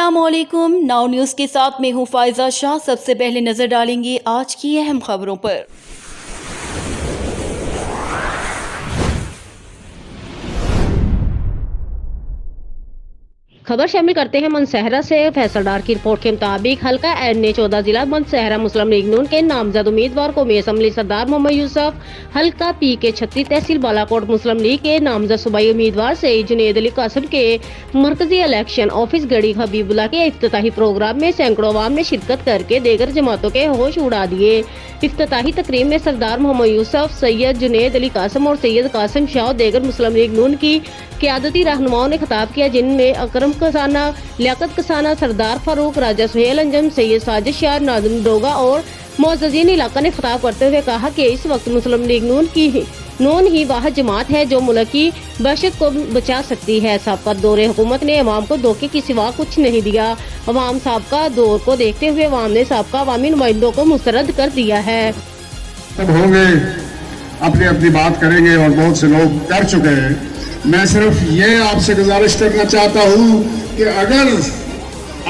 अस्सलाम वालेकुम। Now news के साथ मैं हूँ फायजा शाह। सबसे पहले नजर डालेंगे आज की अहम खबरों पर। खबर शामिल करते हैं मंदसहरा से। फैसल डार की रिपोर्ट के मुताबिक हल्का NA 14 जिला मंदसहरा मुस्लिम लीग नून के नामजद उम्मीदवार कौमी असम्बली सरदार मोहम्मद यूसुफ, हल्का PK 36 तहसील बालाकोट मुस्लिम लीग के नामजद सूबाई उम्मीदवार सईद जुनेद अली कासिम के मरकजी इलेक्शन ऑफिस गढ़ी हबीबुल्लाह के इफ्तिताही प्रोग्राम में सैकड़ों अवाम ने शिरकत करके देगर जमातों के होश उड़ा दिए। इफ्तिताही तकरीब में सरदार मोहम्मद यूसुफ, सैयद जुनेद अली कासिम और सैयद कासिम शाह देगर मुस्लिम लीग नून की क़यादती रहनुमाओं ने खिताब किया, जिनमें अकरम कसाना, लियाकत कसाना, सरदार फारूक, राजा सुहेल अंजम, सैयद साजिद शाह, नाज़िम डोगा और मोअज़्ज़िज़ीन इलाका ने खिताब करते हुए कहा कि इस वक्त मुस्लिम लीग नून ही वाहिद जमात है जो मुल्क की बहशत को बचा सकती है। साबका दौरे हुकूमत ने अवाम को धोखे के सिवा कुछ नहीं दिया। अवाम साबका दौर को देखते हुए अवाम ने साबका अवामी नुमाइंदों को मुस्तरद कर दिया है। सब होंगे, अपनी अपनी बात करेंगे और बहुत से लोग कर चुके हैं। मैं सिर्फ ये आपसे गुजारिश करना चाहता हूँ कि अगर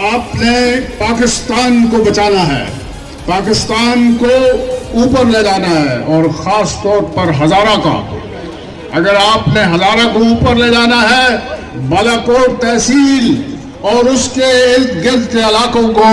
आपने पाकिस्तान को बचाना है, पाकिस्तान को ऊपर ले जाना है और ख़ास तौर पर हज़ारा का, अगर आपने हज़ारा को ऊपर ले जाना है, बालाकोट तहसील और उसके इर्द गिर्द के इलाकों को